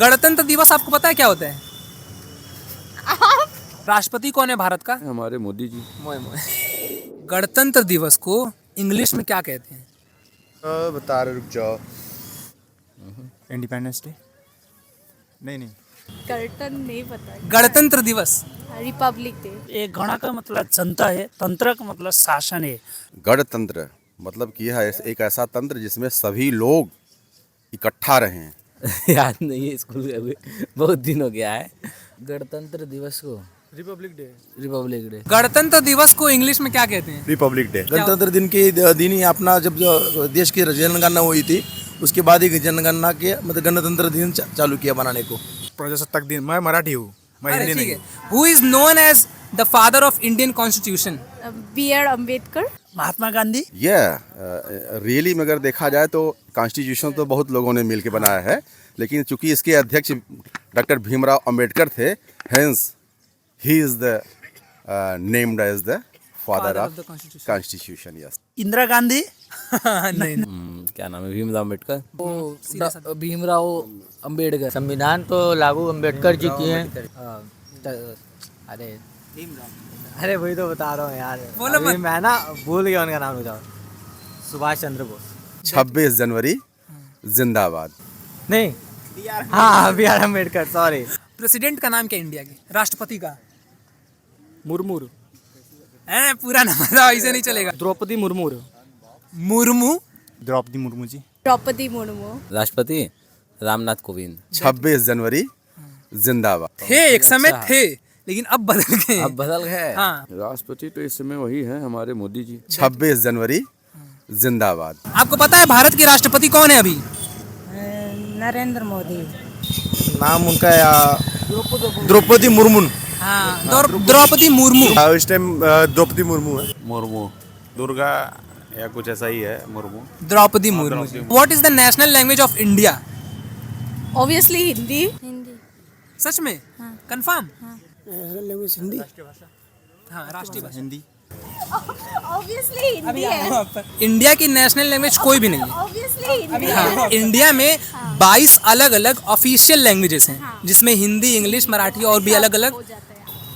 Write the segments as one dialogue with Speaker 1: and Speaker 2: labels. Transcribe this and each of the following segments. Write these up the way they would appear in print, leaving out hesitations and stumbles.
Speaker 1: गणतंत्र दिवस आपको पता है क्या होता है? राष्ट्रपति कौन है भारत का?
Speaker 2: हमारे मोदी जी।
Speaker 1: मोए मोए। गणतंत्र दिवस को इंग्लिश में क्या कहते हैं?
Speaker 3: बता रहे, रुक जाओ।
Speaker 4: Independence day. नहीं
Speaker 5: कर्टन नहीं पता।
Speaker 1: गणतंत्र दिवस।
Speaker 5: Republic day.
Speaker 6: ये गण का मतलब जनता है, तंत्र का मतलब शासन है।
Speaker 3: गणतंत्र मतलब कि है एक ऐसा तंत्र जिसमें सभी लोग इकट्ठा रहें।
Speaker 7: याद नहीं है, स्कूल में अभी बहुत दिन हो गया है। गणतंत्र दिवस को रिपब्लिक डे।
Speaker 1: गणतंत्र दिवस को इंग्लिश में क्या कहते हैं?
Speaker 8: Republic day. गणतंत्र दिन के दिन ही अपना जब जो देश की जनगणना हुई थी उसके बाद ही जनगणना के मतलब गणतंत्र दिन चालू किया बनाने को।
Speaker 4: प्रजासत्ताक दिन। मैं मराठी हूँ, मैं
Speaker 1: अरे
Speaker 4: हिंदी
Speaker 1: ठीक
Speaker 4: नहीं।
Speaker 1: है। Who is known as the father of Indian constitution?
Speaker 5: B.R. Ambedkar.
Speaker 6: Mahatma Gandhi.
Speaker 3: ये रियली में अगर देखा जाए तो कॉन्स्टिट्यूशन तो बहुत लोगों ने मिलकर बनाया है, लेकिन चूंकि इसके अध्यक्ष डॉक्टर भीमराव अंबेडकर थे, hence he is the named as the father
Speaker 1: of
Speaker 3: of
Speaker 1: the Constitution.
Speaker 3: Constitution. Yes.
Speaker 6: Indira Gandhi.
Speaker 1: नहीं
Speaker 7: क्या नाम है? भीमराव अम्बेडकर।
Speaker 1: सीधा
Speaker 7: भीमराव अम्बेडकर। संविधान तो लागू अम्बेडकर जी किए हैं। अरे वही तो बता रहा हूँ यार।
Speaker 1: बोलो
Speaker 7: अभी
Speaker 1: मत।
Speaker 7: मैं ना भूल गया उनका नाम। बताओ। सुभाष चंद्र बोस।
Speaker 3: 26 जनवरी जिंदाबाद।
Speaker 7: नहीं, हाँ B R Ambedkar, sorry.
Speaker 1: President का नाम क्या है इंडिया के? राष्ट्रपति का
Speaker 7: मुर्मू।
Speaker 1: पूरा नाम बताओ, ऐसे नहीं चलेगा।
Speaker 7: द्रौपदी मुर्मू।
Speaker 1: मुर्मू।
Speaker 4: द्रौपदी मुर्मू जी।
Speaker 5: द्रौपदी मुर्मू।
Speaker 7: राष्ट्रपति रामनाथ कोविंद।
Speaker 3: 26 जनवरी जिंदाबाद।
Speaker 1: थे एक समय थे, लेकिन अब बदल गए।
Speaker 7: अब बदल गए।
Speaker 1: हाँ।
Speaker 2: राष्ट्रपति तो इस समय वही है, हमारे मोदी जी।
Speaker 3: 26 जनवरी जिंदाबाद।
Speaker 1: आपको पता है भारत के राष्ट्रपति कौन है अभी?
Speaker 6: नरेंद्र मोदी।
Speaker 8: नाम उनका द्रौपदी मुर्मू।
Speaker 1: हाँ, द्रौपदी मुर्मू।
Speaker 8: इस टाइम द्रौपदी मुर्मू है।
Speaker 4: मुर्मू। दुर्गा या कुछ ऐसा ही है, Murmu.
Speaker 1: Draupadi Murmu. What is the national language of India?
Speaker 5: Obviously Hindi.
Speaker 1: सच में? कंफर्म?
Speaker 8: लैंग्वेज हिंदी।
Speaker 1: हाँ, राष्ट्रीय भाषा।
Speaker 4: हिंदी।
Speaker 5: ऑब्वियसली हिंदी है।
Speaker 1: इंडिया की नेशनल लैंग्वेज कोई भी नहीं है।
Speaker 5: ऑब्वियसली हिंदी
Speaker 1: हाँ, इंडिया में 22 अलग अलग ऑफिशियल लैंग्वेजेस हैं, जिसमें हिंदी, इंग्लिश, मराठी और भी अलग अलग।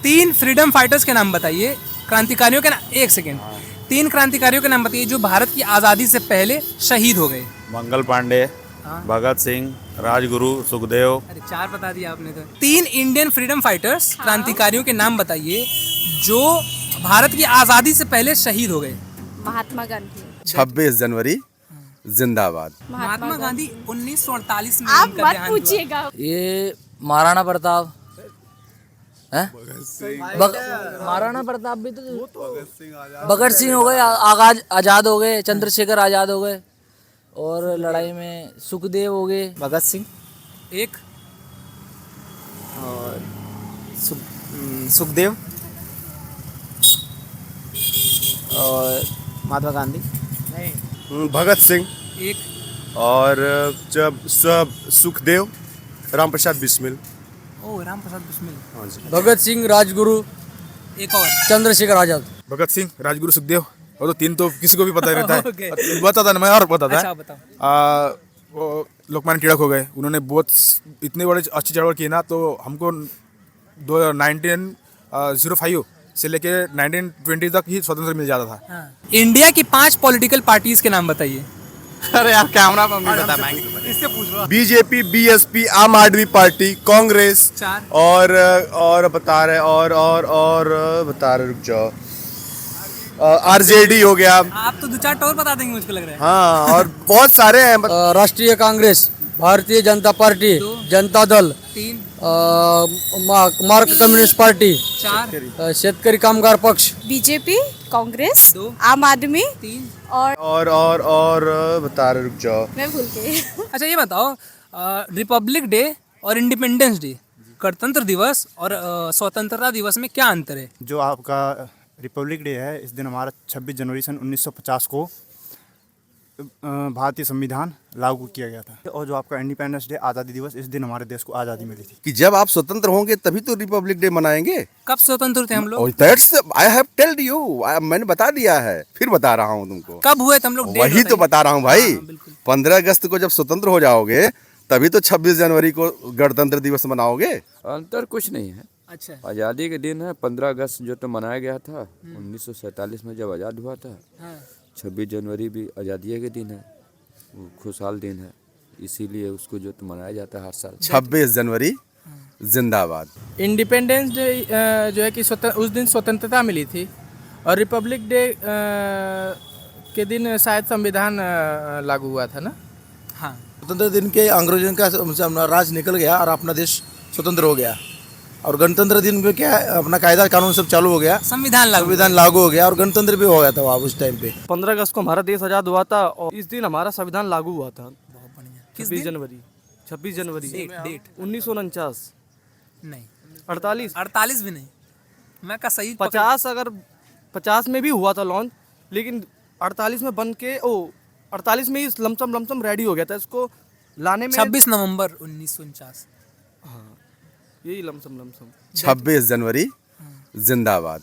Speaker 1: 3 फ्रीडम फाइटर्स के नाम बताइए, क्रांतिकारियों के नाम। 1 सेकेंड। 3 क्रांतिकारियों के नाम बताइए जो भारत की आज़ादी से पहले शहीद हो गए।
Speaker 4: मंगल पांडे, भगत सिंह, राजगुरु, सुखदेव।
Speaker 1: अरे 4 बता दिया आपने तो। 3 इंडियन फ्रीडम फाइटर्स क्रांतिकारियों के नाम बताइए जो भारत की आज़ादी से पहले शहीद हो गए।
Speaker 5: महात्मा गांधी।
Speaker 3: 26 जनवरी जिंदाबाद।
Speaker 1: महात्मा गांधी 1948 में
Speaker 5: आप
Speaker 1: इनका
Speaker 5: मत
Speaker 1: देहांत हुआ।
Speaker 5: पूछिएगा।
Speaker 7: ये महाराणा प्रताप है। महाराणा प्रताप भी तो भगत सिंह हो गए, आजाद हो गए, चंद्रशेखर आजाद हो गए, और लड़ाई में सुखदेव हो गए, भगत सिंह।
Speaker 1: एक
Speaker 7: और सुखदेव और महात्मा गांधी।
Speaker 8: भगत सिंह
Speaker 1: एक
Speaker 8: और जब सुखदेव, राम प्रसाद बिस्मिल।
Speaker 1: ओ राम प्रसाद बिस्मिल।
Speaker 7: भगत सिंह, राजगुरु,
Speaker 1: एक और
Speaker 7: चंद्रशेखर आजाद।
Speaker 4: भगत सिंह, राजगुरु, सुखदेव। और तो 3 तो किसी को भी पता रहता
Speaker 1: Okay.
Speaker 4: है। बताता ना, मैं और बताता
Speaker 1: अच्छा
Speaker 4: है।
Speaker 1: बताओ।
Speaker 4: वो लोकमान्य तिलक हो गए, उन्होंने बहुत इतने बड़े अच्छी चढ़ाई की ना, तो हमको 1905 से लेके 1920 तक ही स्वतंत्र मिल जाता था।
Speaker 1: हाँ। इंडिया की 5 पॉलिटिकल पार्टीज के नाम बताइए।
Speaker 4: अरे यार कैमरा पर नहीं बता पाएंगे।
Speaker 1: इससे पूछ लो।
Speaker 8: बीजेपी, बीएसपी, आम आदमी पार्टी, कांग्रेस
Speaker 1: 4।
Speaker 8: और बता रहे और बता रहे, रुक जाओ। आरजेडी हो गया।
Speaker 1: आप तो 2-4 और बता देंगे मुझको लग रहा है।
Speaker 8: हाँ, और बहुत सारे हैं।
Speaker 7: राष्ट्रीय Congress, Bharatiya Janata party, Janata Dal,
Speaker 1: 3,
Speaker 7: mark communist party,
Speaker 1: 4,
Speaker 7: शेतकरी कामगार पक्ष,
Speaker 5: बीजेपी, कांग्रेस,
Speaker 1: 2,
Speaker 5: आम आदमी
Speaker 1: 3।
Speaker 5: और
Speaker 8: बता रहे, रुक जाओ।
Speaker 5: मैं भूल गई।
Speaker 1: अच्छा ये बताओ, रिपब्लिक डे और इंडिपेंडेंस डे, गणतंत्र दिवस और स्वतंत्रता दिवस में क्या अंतर है?
Speaker 4: जो आपका रिपब्लिक डे है, इस दिन हमारा 26 जनवरी सन 1950 को भारतीय संविधान लागू किया गया था। और जो आपका इंडिपेंडेंस डे, आज़ादी दिवस, इस दिन हमारे देश को आज़ादी मिली थी।
Speaker 3: कि जब आप स्वतंत्र होंगे तभी तो रिपब्लिक डे मनाएंगे।
Speaker 1: कब स्वतंत्र थे हम लोग?
Speaker 3: That's I have tailed you, मैंने बता दिया है, फिर बता रहा हूँ तुमको।
Speaker 1: कब हुए थे हम लोग?
Speaker 3: वही तो बता रहा हूँ भाई।
Speaker 1: हाँ, बिल्कुल।
Speaker 3: 15 अगस्त को जब स्वतंत्र हो जाओगे तभी तो 26 जनवरी को गणतंत्र दिवस मनाओगे।
Speaker 2: अंतर कुछ नहीं है।
Speaker 1: अच्छा।
Speaker 2: आज़ादी के दिन है 15 अगस्त जो तो मनाया गया था 1947 में जब आज़ाद हुआ था।
Speaker 1: हाँ।
Speaker 2: 26 जनवरी भी आज़ादी के दिन है, वो खुशहाल दिन है, इसीलिए उसको जो तो मनाया जाता है हर साल।
Speaker 3: 26 जनवरी जिंदाबाद।
Speaker 9: इंडिपेंडेंस डे जो है कि उस दिन स्वतंत्रता मिली थी और रिपब्लिक डे के दिन शायद संविधान लागू हुआ था ना।
Speaker 1: हाँ।
Speaker 8: स्वतंत्र दिन के अंग्रेजों का राज निकल गया और अपना देश स्वतंत्र हो गया। और गणतंत्र दिन में क्या है, अपना कायदा कानून सब चालू हो गया, संविधान लागू हो गया और गणतंत्र भी हो गया था वहाँ उस टाइम पे।
Speaker 9: 15 अगस्त को हमारा देश आज़ाद हुआ था और इस दिन हमारा संविधान लागू हुआ था।
Speaker 1: किस
Speaker 9: 26 जनवरी
Speaker 1: डेट
Speaker 9: 1949
Speaker 1: नहीं,
Speaker 9: 48
Speaker 1: भी नहीं। मैं का सही
Speaker 9: 50 अगर 50 में भी हुआ था लॉन्च, लेकिन 48 में बन के 48 में ही लमसम रेडी हो गया था। इसको लाने में
Speaker 1: 26 नवंबर 1949।
Speaker 9: यही लमसम
Speaker 3: 26 जनवरी जिंदाबाद।